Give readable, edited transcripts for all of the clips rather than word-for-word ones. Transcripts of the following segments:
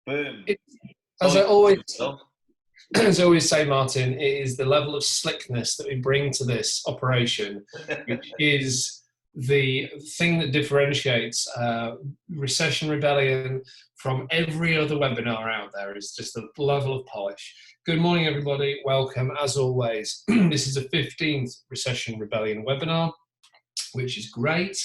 Boom. It, as I always say, Martin, it is the level of slickness that we bring to this operation, which is the thing that differentiates Recession Rebellion from every other webinar out there. Is just the level of polish. Good morning, everybody. Welcome, as always. This is the 15th Recession Rebellion webinar, which is great.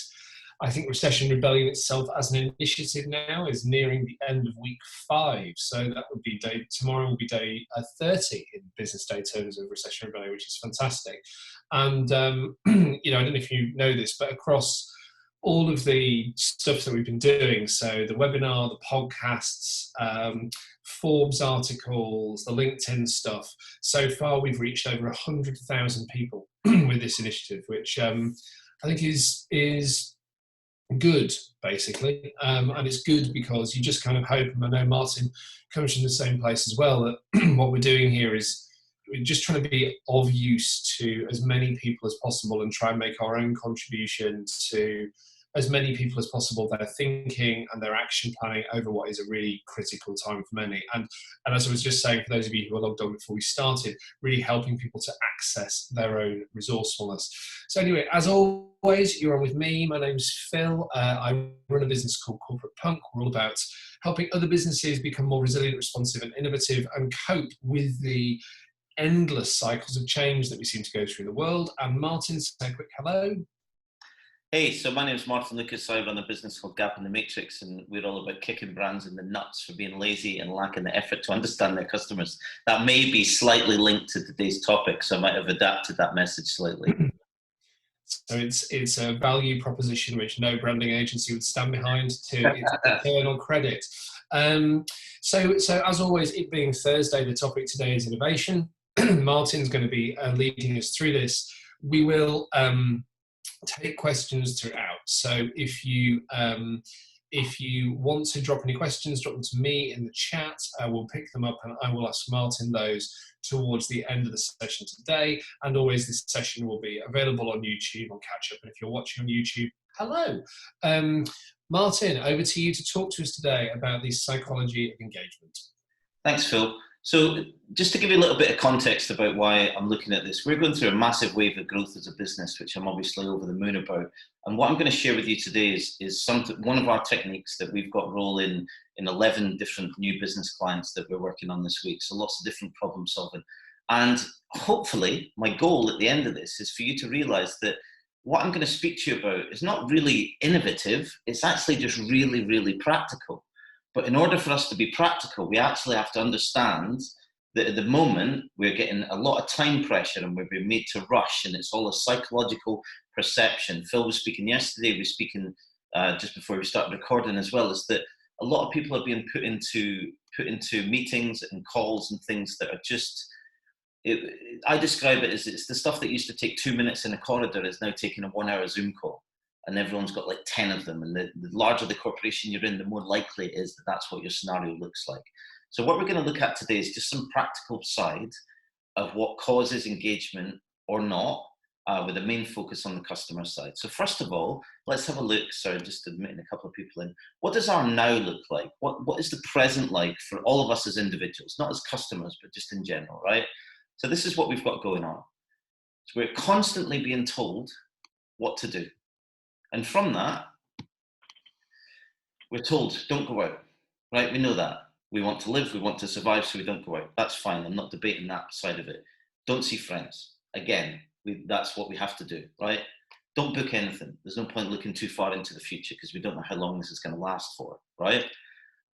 I think Recession Rebellion itself as an initiative now is nearing the end of week 5. So that would be tomorrow will be day 30 in business day terms of Recession Rebellion, which is fantastic. And, you know, I don't know if you know this, but across all of the stuff that we've been doing, so the webinar, the podcasts, Forbes articles, the LinkedIn stuff, so far we've reached over 100,000 people with this initiative, which I think is good, basically. And it's good because you just kind of hope, and I know Martin comes from the same place as well, that what we're doing here is we're just trying to be of use to as many people as possible and try and make our own contribution to as many people as possible, their thinking and their action planning over what is a really critical time for many. And as I was just saying, for those of you who were logged on before we started, really helping people to access their own resourcefulness. So anyway, as always, you're on with me. My name's Phil. I run a business called Corporate Punk. We're all about helping other businesses become more resilient, responsive and innovative and cope with the endless cycles of change that we seem to go through the world. And Martin, say a quick hello. Hey, so my name is Martin Lucas. I run a business called Gap in the Matrix, and we're all about kicking brands in the nuts for being lazy and lacking the effort to understand their customers. That may be slightly linked to today's topic, so I might have adapted that message slightly. So it's a value proposition which no branding agency would stand behind to its internal credit. So as always, it being Thursday, the topic today is innovation. Martin's going to be leading us through this. We will take questions throughout. So if you want to drop any questions, drop them to me in the chat. We'll pick them up and I will ask Martin those towards the end of the session today. And always this session will be available on YouTube on catch up. And if you're watching on YouTube, hello. Martin, over to you to talk to us today about the psychology of engagement. Thanks, Phil. So just to give you a little bit of context about why I'm looking at this, we're going through a massive wave of growth as a business, which I'm obviously over the moon about. And what I'm going to share with you today is one of our techniques that we've got rolling in 11 different new business clients that we're working on this week. So lots of different problem solving. And hopefully my goal at the end of this is for you to realize that what I'm going to speak to you about is not really innovative. It's actually just really, really practical. But in order for us to be practical, we actually have to understand that at the moment, we're getting a lot of time pressure and we're being made to rush, and it's all a psychological perception. Phil was speaking yesterday, we were speaking just before we started recording as well, is that a lot of people are being put into meetings and calls and things that are just, I describe it as it's the stuff that used to take 2 minutes in a corridor is now taking a 1 hour Zoom call. And everyone's got like 10 of them. And the larger the corporation you're in, the more likely it is that that's what your scenario looks like. So what we're going to look at today is just some practical side of what causes engagement or not, with a main focus on the customer side. So first of all, let's have a look. Sorry, just admitting a couple of people in. What does our now look like? What is the present like for all of us as individuals, not as customers, but just in general, right? So this is what we've got going on. So we're constantly being told what to do. And from that, we're told, don't go out, right? We know that. We want to live, we want to survive, so we don't go out. That's fine, I'm not debating that side of it. Don't see friends. Again, that's what we have to do, right? Don't book anything. There's no point looking too far into the future because we don't know how long this is going to last for, right?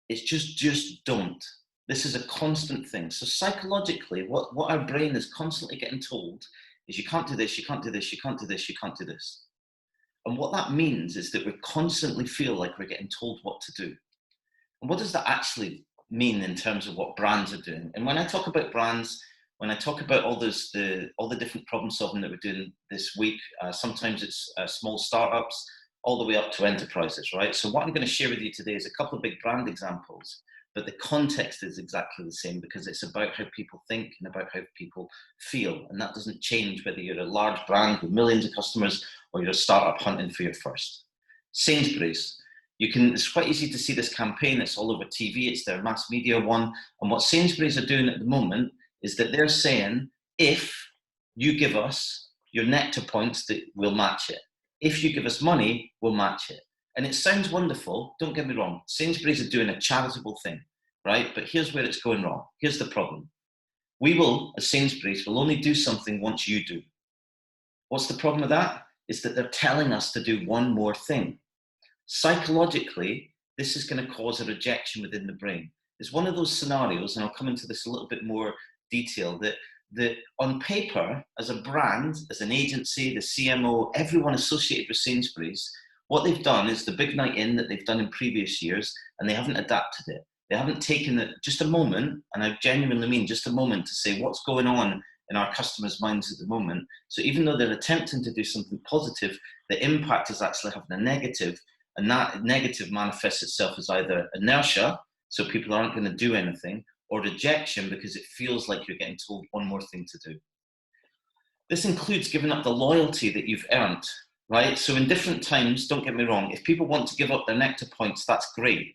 It's just don't. This is a constant thing. So psychologically, what our brain is constantly getting told is you can't do this, you can't do this, you can't do this, you can't do this. And what that means is that we constantly feel like we're getting told what to do. And what does that actually mean in terms of what brands are doing? And when I talk about brands, when I talk about all the different problem solving that we're doing this week, sometimes it's small startups all the way up to enterprises, right? So what I'm going to share with you today is a couple of big brand examples, but the context is exactly the same because it's about how people think and about how people feel. And that doesn't change whether you're a large brand with millions of customers or you're a startup hunting for your first. Sainsbury's. It's quite easy to see this campaign. It's all over TV. It's their mass media one. And what Sainsbury's are doing at the moment is that they're saying, if you give us your Nectar points, that we'll match it. If you give us money, we'll match it. And it sounds wonderful. Don't get me wrong. Sainsbury's are doing a charitable thing, right? But here's where it's going wrong. Here's the problem. We will, as Sainsbury's, will only do something once you do. What's the problem with that? Is that they're telling us to do one more thing. Psychologically, this is going to cause a rejection within the brain. It's one of those scenarios, and I'll come into this a little bit more detail, that on paper, as a brand, as an agency, the CMO, everyone associated with Sainsbury's, what they've done is the big night in that they've done in previous years, and they haven't adapted it. They haven't taken just a moment, and I genuinely mean just a moment, to say what's going on in our customers' minds at the moment. So even though they're attempting to do something positive, the impact is actually having a negative, and that negative manifests itself as either inertia, so people aren't going to do anything, or rejection because it feels like you're getting told one more thing to do. This includes giving up the loyalty that you've earned, right? So in different times, don't get me wrong, if people want to give up their Nectar points, that's great.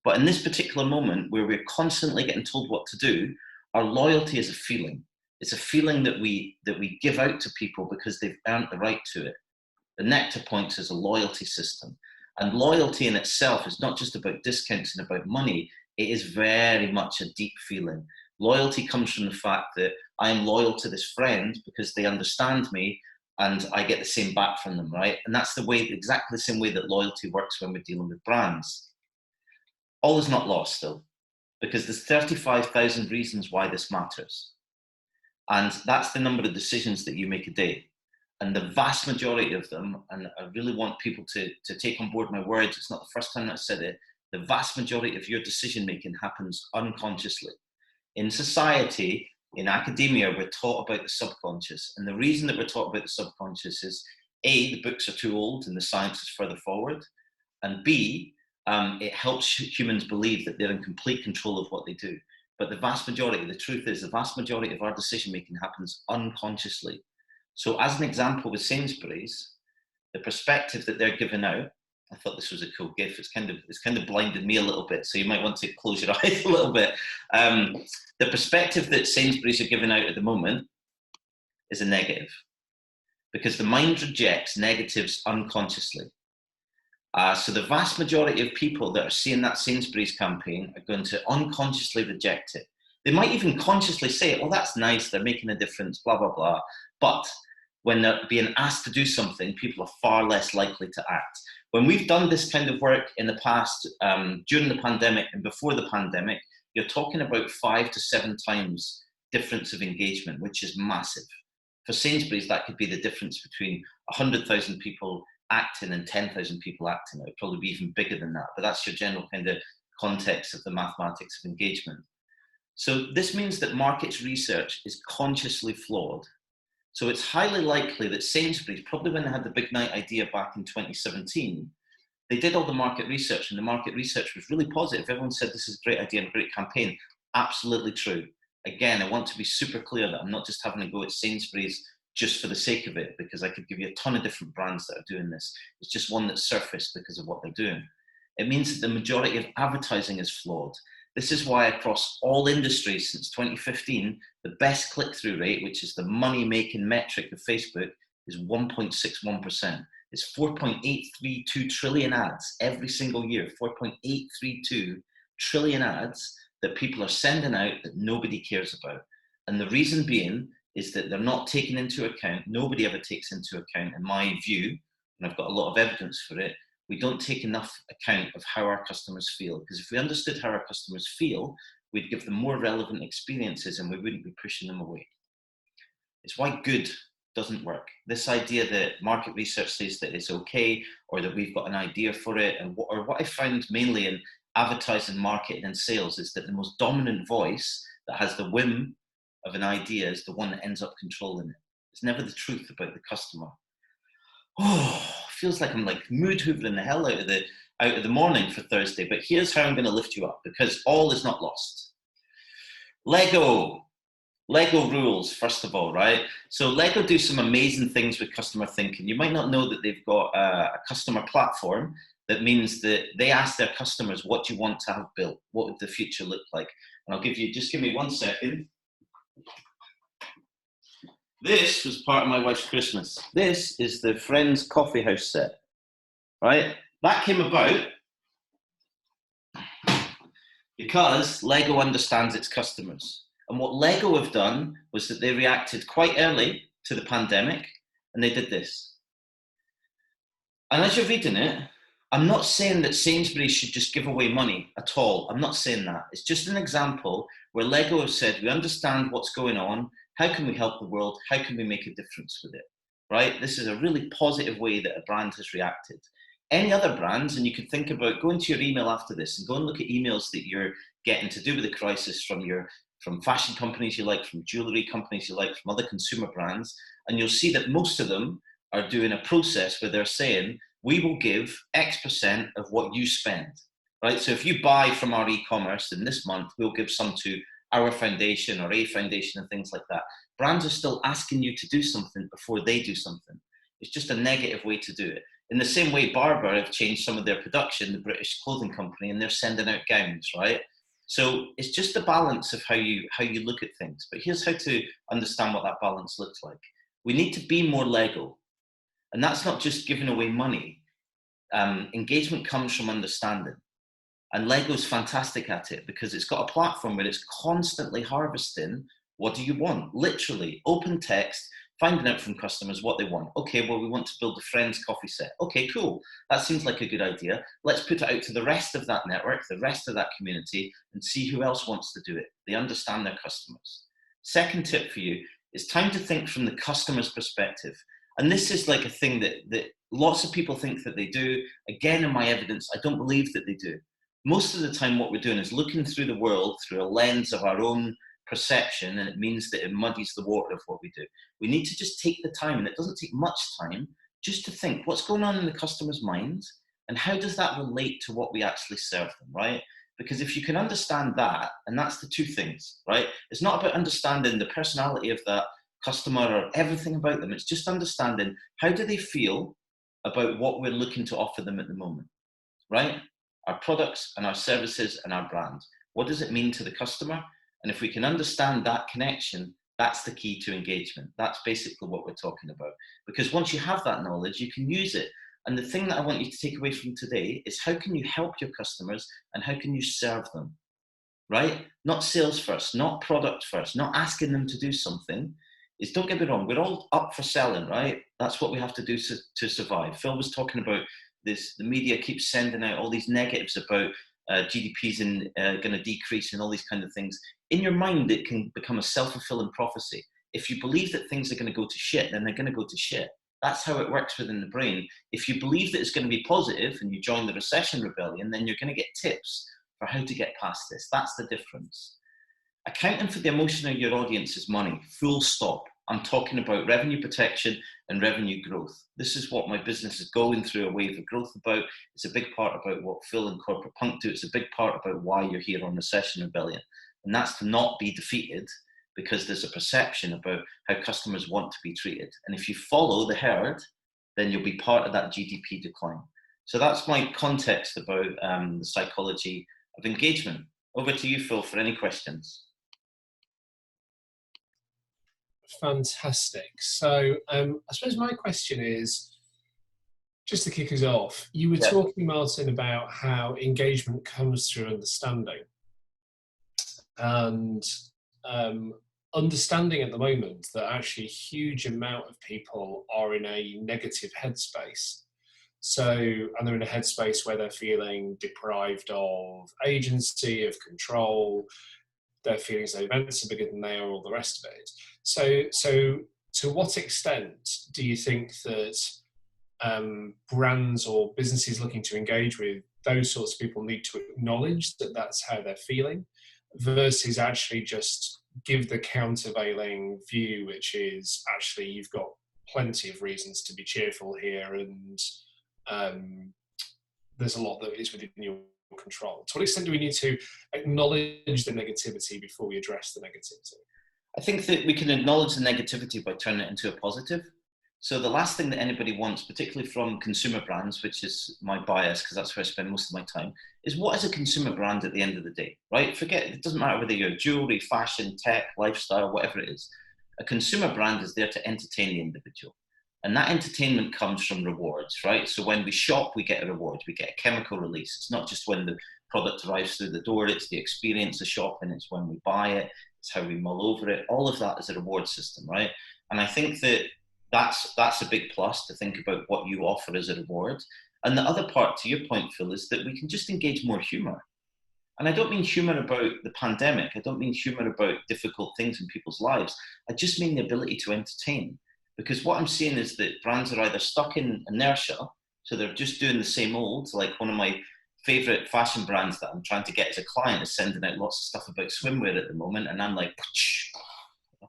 But in this particular moment where we're constantly getting told what to do, our loyalty is a feeling. It's a feeling that we give out to people because they've earned the right to it. The Nectar points is a loyalty system. And loyalty in itself is not just about discounts and about money. It is very much a deep feeling. Loyalty comes from the fact that I am loyal to this friend because they understand me and I get the same back from them, right? And that's exactly the same way that loyalty works when we're dealing with brands. All is not lost still, because there's 35,000 reasons why this matters. And that's the number of decisions that you make a day. And the vast majority of them, and I really want people to take on board my words, it's not the first time I said it, the vast majority of your decision making happens unconsciously. In society, in academia, we're taught about the subconscious. And the reason that we're taught about the subconscious is A, the books are too old and the science is further forward. And B, it helps humans believe that they're in complete control of what they do. But the vast majority, the truth is, the vast majority of our decision making happens unconsciously. So as an example with Sainsbury's, the perspective that they're giving out, I thought this was a cool GIF. It's kind of blinded me a little bit, so you might want to close your eyes a little bit. The perspective that Sainsbury's are giving out at the moment is a negative, because the mind rejects negatives unconsciously. So the vast majority of people that are seeing that Sainsbury's campaign are going to unconsciously reject it. They might even consciously say, well, that's nice, they're making a difference, blah, blah, blah. But when they're being asked to do something, people are far less likely to act. When we've done this kind of work in the past, during the pandemic and before the pandemic, you're talking about 5 to 7 times difference of engagement, which is massive. For Sainsbury's, that could be the difference between 100,000 people acting and 10,000 people acting. It would probably be even bigger than that, but that's your general kind of context of the mathematics of engagement. So this means that markets research is consciously flawed. So it's highly likely that Sainsbury's, probably when they had the big night idea back in 2017, they did all the market research, and the market research was really positive. Everyone said this is a great idea and a great campaign. Absolutely true. Again, I want to be super clear that I'm not just having a go at Sainsbury's just for the sake of it, because I could give you a ton of different brands that are doing this. It's just one that surfaced because of what they're doing. It means that the majority of advertising is flawed. This is why across all industries since 2015, the best click-through rate, which is the money-making metric of Facebook, is 1.61%. It's 4.832 trillion ads every single year, 4.832 trillion ads that people are sending out that nobody cares about. And the reason being is that they're not taking into account, nobody ever takes into account, in my view, and I've got a lot of evidence for it, we don't take enough account of how our customers feel. Because if we understood how our customers feel, we'd give them more relevant experiences and we wouldn't be pushing them away. It's why good doesn't work. This idea that market research says that it's okay, or that we've got an idea for it, and what I found mainly in advertising, marketing and sales is that the most dominant voice that has the whim of an idea is the one that ends up controlling it. It's never the truth about the customer. Oh, feels like I'm like mood hoovering the hell out of the morning for Thursday, but here's how I'm going to lift you up, because all is not lost. Lego rules, first of all, right? So Lego do some amazing things with customer thinking. You might not know that they've got a customer platform, that means that they ask their customers, what do you want to have built? What would the future look like? And I'll just give me 1 second. This was part of my wife's Christmas. This is the Friends Coffee House set, right? That came about because Lego understands its customers. And what Lego have done was that they reacted quite early to the pandemic, and they did this. And as you're reading it, I'm not saying that Sainsbury's should just give away money at all. I'm not saying that. It's just an example where Lego have said, we understand what's going on. How can we help the world? How can we make a difference with it, right? This is a really positive way that a brand has reacted. Any other brands, and you can think about, go into your email after this and go and look at emails that you're getting to do with the crisis from fashion companies you like, from jewelry companies you like, from other consumer brands, and you'll see that most of them are doing a process where they're saying, we will give X% of what you spend, right? So if you buy from our e-commerce in this month, we'll give some to our foundation or a foundation and things like that. Brands are still asking you to do something before they do something. It's just a negative way to do it. In the same way, Barbour have changed some of their production, the British clothing company, and they're sending out gowns, right? So it's just a balance of how you look at things. But here's how to understand what that balance looks like. We need to be more Lego. And that's not just giving away money. Engagement comes from understanding. And Lego's fantastic at it because it's got a platform where it's constantly harvesting, what do you want? Literally, open text, finding out from customers what they want. Okay, well, we want to build a Friends coffee set. Okay, cool. That seems like a good idea. Let's put it out to the rest of that network, the rest of that community, and see who else wants to do it. They understand their customers. Second tip for you is time to think from the customer's perspective. And this is like a thing that lots of people think that they do. Again, in my evidence, I don't believe that they do. Most of the time what we're doing is looking through the world through a lens of our own perception, and it means that it muddies the water of what we do. We need to just take the time, and it doesn't take much time, just to think what's going on in the customer's minds and how does that relate to what we actually serve them, right? Because if you can understand that, and that's the two things, right? It's not about understanding the personality of that customer or everything about them. It's just understanding how do they feel about what we're looking to offer them at the moment, right? Our products and our services and our brand. What does it mean to the customer? And if we can understand that connection, that's the key to engagement. That's basically what we're talking about. Because once you have that knowledge, you can use it. And the thing that I want you to take away from today is how can you help your customers and how can you serve them, right? Not sales first, not product first, not asking them to do something. Don't get me wrong, we're all up for selling, right? That's what we have to do to survive. Phil was talking about this, the media keeps sending out all these negatives about GDP's going to decrease and all these kind of things. In your mind, it can become a self-fulfilling prophecy. If you believe that things are going to go to shit, then they're going to go to shit. That's how it works within the brain. If you believe that it's going to be positive and you join the recession rebellion, then you're going to get tips for how to get past this. That's the difference. Accounting for the emotion of your audience is money, full stop. I'm talking about revenue protection and revenue growth. This is what my business is going through a wave of growth about. It's a big part about what Phil and Corporate Punk do. It's a big part about why you're here on Recession Rebellion. And that's to not be defeated because there's a perception about how customers want to be treated. And if you follow the herd, then you'll be part of that GDP decline. So that's my context about the psychology of engagement. Over to you, Phil, for any questions. Fantastic. So I suppose my question is, just to kick us off, you were talking, Martin, about how engagement comes through understanding. And understanding at the moment that actually a huge amount of people are in a negative headspace. So, and they're in a headspace where they're feeling deprived of agency, of control. Their feelings that events are bigger than they are, all the rest of it. So to what extent do you think that brands or businesses looking to engage with those sorts of people need to acknowledge that that's how they're feeling versus actually just give the countervailing view, which is actually you've got plenty of reasons to be cheerful here and there's a lot that is within your control. To what extent do we need to acknowledge the negativity before we address the negativity? I think that we can acknowledge the negativity by turning it into a positive. So the last thing that anybody wants, particularly from consumer brands, which is my bias because that's where I spend most of my time, is what is a consumer brand at the end of the day, right? Forget, it doesn't matter whether you're jewelry, fashion, tech, lifestyle, whatever it is. A consumer brand is there to entertain the individual. And that entertainment comes from rewards, right? So when we shop, we get a reward, we get a chemical release. It's not just when the product arrives through the door, it's the experience of shopping, it's when we buy it, it's how we mull over it. All of that is a reward system, right? And I think that that's a big plus, to think about what you offer as a reward. And the other part, to your point, Phil, is that we can just engage more humor. And I don't mean humor about the pandemic. I don't mean humor about difficult things in people's lives. I just mean the ability to entertain. Because what I'm seeing is that brands are either stuck in inertia, so they're just doing the same old. Like one of my favorite fashion brands that I'm trying to get as a client is sending out lots of stuff about swimwear at the moment. And I'm like,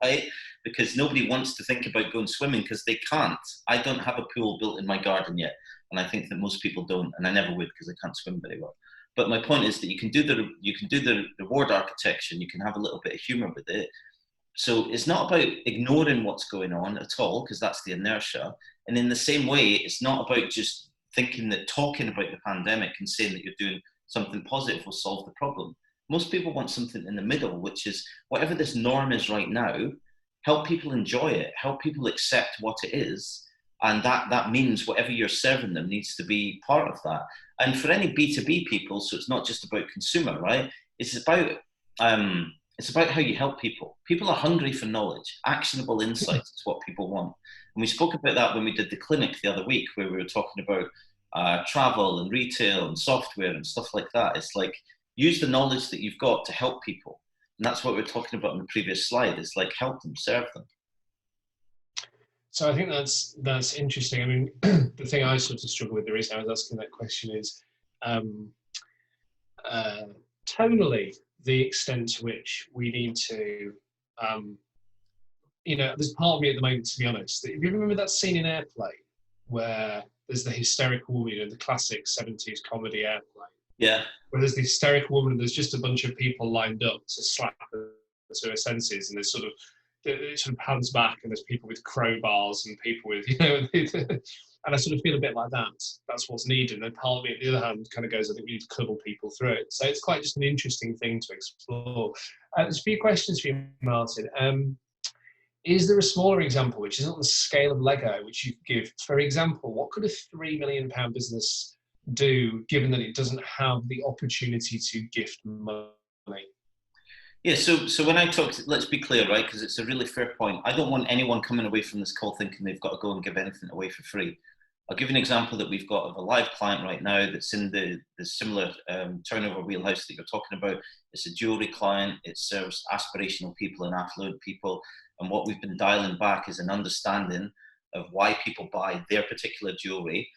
right? Because nobody wants to think about going swimming because they can't. I don't have a pool built in my garden yet. And I think that most people don't, and I never would because I can't swim very well. But my point is that you can do the reward architecture, and you can have a little bit of humor with it. So it's not about ignoring what's going on at all, because that's the inertia. And in the same way, it's not about just thinking that talking about the pandemic and saying that you're doing something positive will solve the problem. Most people want something in the middle, which is whatever this norm is right now, help people enjoy it, help people accept what it is. And that means whatever you're serving them needs to be part of that. And for any B2B people, so it's not just about consumer, right? It's about how you help people. People are hungry for knowledge. Actionable insights is what people want. And we spoke about that when we did the clinic the other week, where we were talking about travel and retail and software and stuff like that. It's like, use the knowledge that you've got to help people. And that's what we we're talking about in the previous slide. It's like, help them, serve them. So I think that's interesting. I mean, the thing I sort of struggle with, the reason I was asking that question is tonally, the extent to which we need to, there's part of me at the moment, to be honest, that, if you remember that scene in Airplane where there's the hysterical woman, the classic 70s comedy Airplane. Yeah. Where there's the hysterical woman and there's just a bunch of people lined up to slap her to her senses, and it sort of pans back and there's people with crowbars and people with, and I sort of feel a bit like that. That's what's needed. And then part of me, on the other hand, kind of goes, I think we need to cuddle people through it. So it's quite just an interesting thing to explore. There's a few questions for you, Martin. Is there a smaller example, which is on the scale of Lego, which you could give? For example, what could a £3 million business do, given that it doesn't have the opportunity to gift money? Yeah, so when I talk, let's be clear, right? Because it's a really fair point. I don't want anyone coming away from this call thinking they've got to go and give anything away for free. I'll give you an example that we've got of a live client right now that's in the similar turnover wheelhouse that you're talking about. It's a jewelry client. It serves aspirational people and affluent people. And what we've been dialing back is an understanding of why people buy their particular jewelry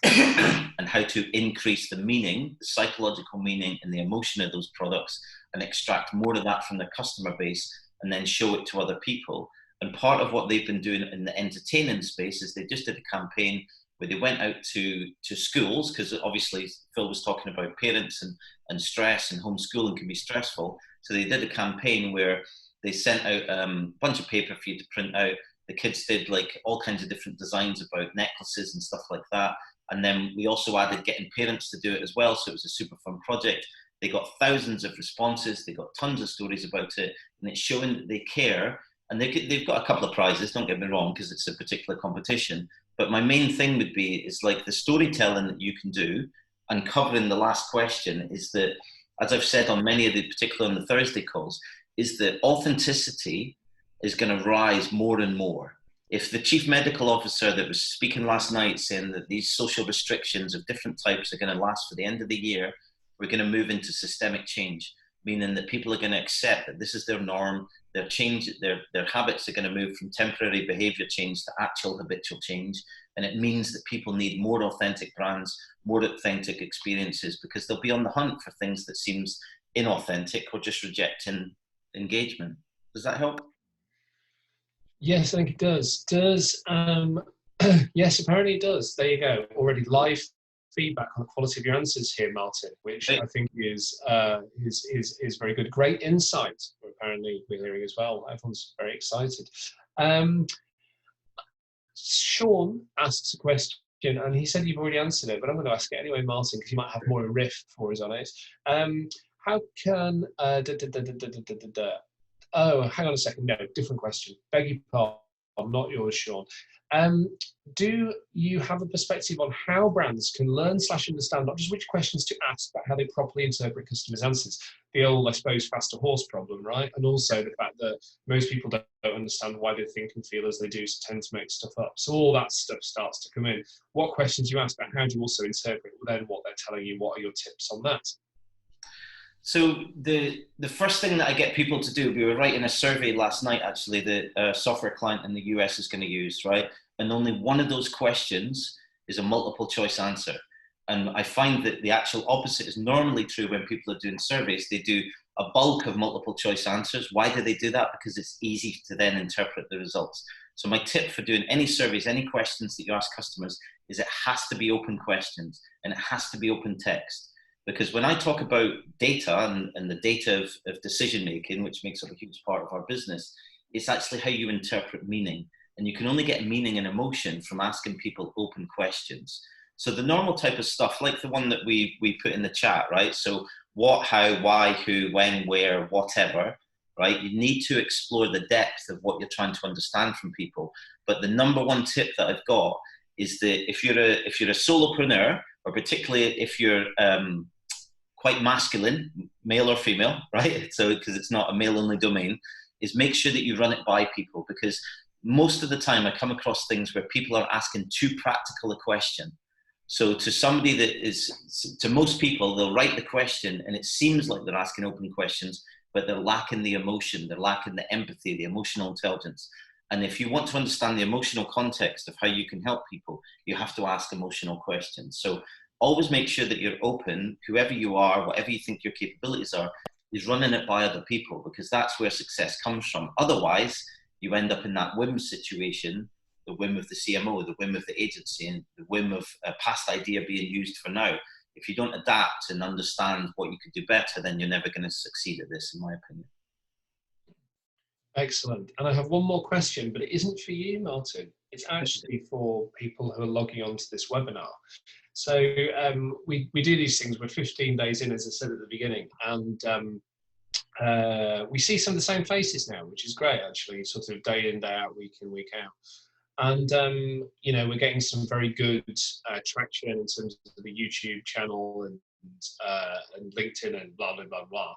and how to increase the meaning, the psychological meaning and the emotion of those products, and extract more of that from their customer base and then show it to other people. And part of what they've been doing in the entertaining space is they just did a campaign where they went out to schools, because obviously Phil was talking about parents and stress, and homeschooling can be stressful. So they did a campaign where they sent out a bunch of paper for you to print out. The kids did like all kinds of different designs about necklaces and stuff like that. And then we also added getting parents to do it as well. So it was a super fun project. They got thousands of responses. They got tons of stories about it. And it's showing that they care. And they've got a couple of prizes, don't get me wrong, because it's a particular competition. But my main thing would be, is like the storytelling that you can do, and covering the last question, is that, as I've said on many of the, particularly on the Thursday calls, is that authenticity is going to rise more and more. If the chief medical officer that was speaking last night saying that these social restrictions of different types are going to last for the end of the year, we're going to move into systemic change, meaning that people are going to accept that this is their norm. Their habits are going to move from temporary behavior change to actual habitual change. And it means that people need more authentic brands, more authentic experiences, because they'll be on the hunt for things that seems inauthentic or just rejecting engagement. Does that help? Yes, I think it does. Yes, apparently it does. There you go. Already live feedback on the quality of your answers here, Martin, which I think is very good. Great insight. Apparently we're hearing as well. Everyone's very excited. Sean asks a question, and he said you've already answered it, but I'm going to ask it anyway, Martin, because you might have more a riff for us on it. How can oh, hang on a second. No, different question. Beg your pardon, not yours, Sean. Do you have a perspective on how brands can learn / understand not just which questions to ask, but how they properly interpret customers' answers? The old, I suppose, faster horse problem, right? And also the fact that most people don't understand why they think and feel as they do, so tend to make stuff up. So all that stuff starts to come in. What questions you ask, but how do you also interpret then what they're telling you? What are your tips on that? So the first thing that I get people to do, we were writing a survey last night, actually, that a software client in the US is going to use, right? And only one of those questions is a multiple choice answer. And I find that the actual opposite is normally true when people are doing surveys. They do a bulk of multiple choice answers. Why do they do that? Because it's easy to then interpret the results. So my tip for doing any surveys, any questions that you ask customers, is it has to be open questions and it has to be open text. Because when I talk about data and the data of decision making, which makes up a huge part of our business, it's actually how you interpret meaning. And you can only get meaning and emotion from asking people open questions. So the normal type of stuff, like the one that we put in the chat, right? So what, how, why, who, when, where, whatever, right? You need to explore the depth of what you're trying to understand from people. But the number one tip that I've got is that if you're a solopreneur, or particularly if you're quite masculine, male or female, right? So because it's not a male-only domain, is make sure that you run it by people, because most of the time I come across things where people are asking too practical a question. So to somebody that is, to most people, they'll write the question and it seems like they're asking open questions, but they're lacking the emotion, they're lacking the empathy, the emotional intelligence. And if you want to understand the emotional context of how you can help people, you have to ask emotional questions. So always make sure that you're open, whoever you are, whatever you think your capabilities are, is running it by other people, because that's where success comes from. Otherwise, you end up in that whim situation, the whim of the CMO, the whim of the agency, and the whim of a past idea being used for now. If you don't adapt and understand what you could do better, then you're never going to succeed at this, in my opinion. Excellent. And I have one more question, but it isn't for you, Martin. It's actually for people who are logging on to this webinar. So we do these things. We're 15 days in, as I said at the beginning, and we see some of the same faces now, which is great, actually, sort of day in, day out, week in, week out. And, you know, we're getting some very good traction in terms of the YouTube channel and LinkedIn and blah, blah, blah, blah.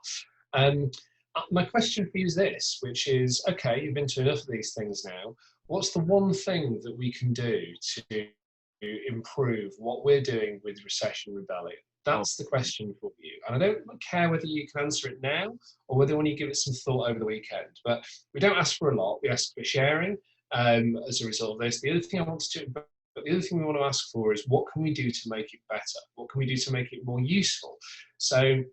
My question for you is this, which is, okay, you've been to enough of these things now. What's the one thing that we can do to improve what we're doing with Recession Rebellion? That's the question for you. And I don't care whether you can answer it now or whether you want to give it some thought over the weekend. But we don't ask for a lot. We ask for sharing as a result of this. The other thing we want to ask for is, what can we do to make it better? What can we do to make it more useful? So,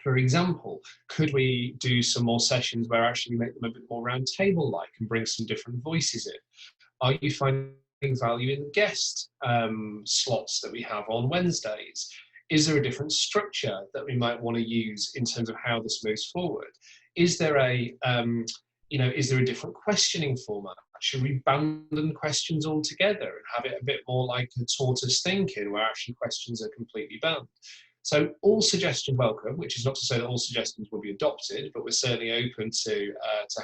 for example, could we do some more sessions where actually we make them a bit more round table-like and bring some different voices in? Are you finding value in the guest slots that we have on Wednesdays? Is there a different structure that we might want to use in terms of how this moves forward? Is there a different questioning format? Should we abandon questions altogether and have it a bit more like a tortoise thinking, where actually questions are completely banned? So all suggestions welcome, which is not to say that all suggestions will be adopted, but we're certainly open to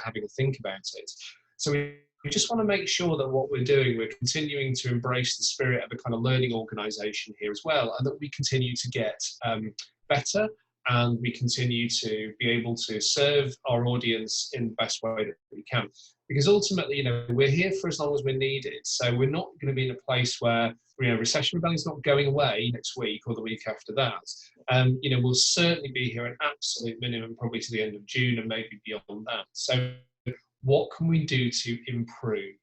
having a think about it. So we just want to make sure that what we're doing, we're continuing to embrace the spirit of a kind of learning organisation here as well, and that we continue to get better, and we continue to be able to serve our audience in the best way that we can. Because ultimately, you know, we're here for as long as we're needed. So we're not going to be in a place where, you know, Recession Rebellion is not going away next week or the week after that. You know, we'll certainly be here an absolute minimum, probably to the end of June and maybe beyond that. So what can we do to improve?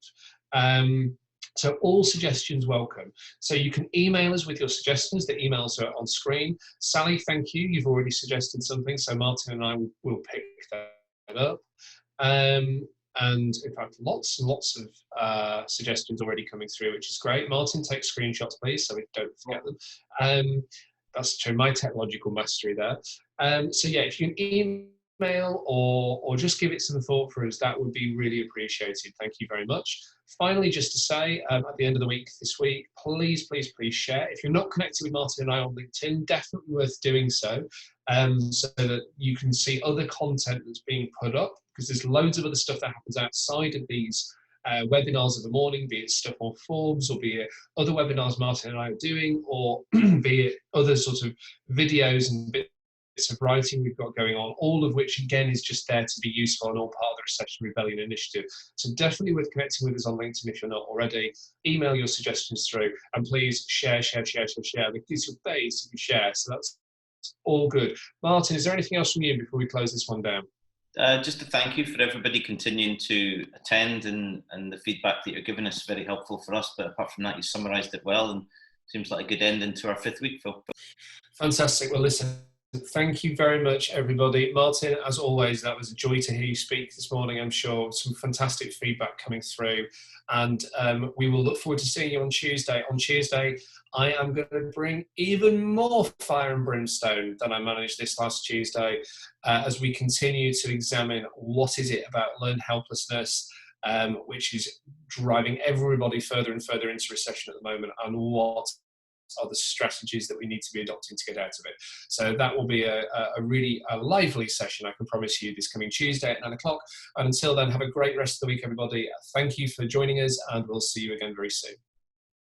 So all suggestions welcome. So you can email us with your suggestions. The emails are on screen. Sally, thank you. You've already suggested something, so Martin and I will pick that up. And in fact, lots and lots of suggestions already coming through, which is great. Martin, take screenshots, please, so we don't forget them. That's true, my technological mastery there. So yeah, if you can email or just give it some thought for us, that would be really appreciated. Thank you very much. Finally, just to say, at the end of the week this week, please, please, please share. If you're not connected with Martin and I on LinkedIn, definitely worth doing so, so that you can see other content that's being put up, because there's loads of other stuff that happens outside of these webinars of the morning, be it stuff on forms, or be it other webinars Martin and I are doing, or be it other sorts of videos and bits of writing we've got going on, all of which again is just there to be useful and all part of the Recession Rebellion initiative. So definitely worth connecting with us on LinkedIn if you're not already. Email your suggestions through, and please share. It gives your base if you share. So that's all good. Martin, is there anything else from you before we close this one down? Just a thank you for everybody continuing to attend, and the feedback that you're giving us is very helpful for us. But apart from that, you summarised it well, and seems like a good ending to our 5th week, Phil. Fantastic. Well, listen, thank you very much, everybody. Martin, as always, that was a joy to hear you speak this morning. I'm sure some fantastic feedback coming through, and we will look forward to seeing you on Tuesday. On Tuesday, I am going to bring even more fire and brimstone than I managed this last Tuesday, as we continue to examine what is it about learned helplessness, which is driving everybody further and further into recession at the moment, and what are the strategies that we need to be adopting to get out of it. So that will be a really lively session, I can promise you, this coming Tuesday at 9 o'clock. And until then, have a great rest of the week, everybody. Thank you for joining us, and we'll see you again very soon.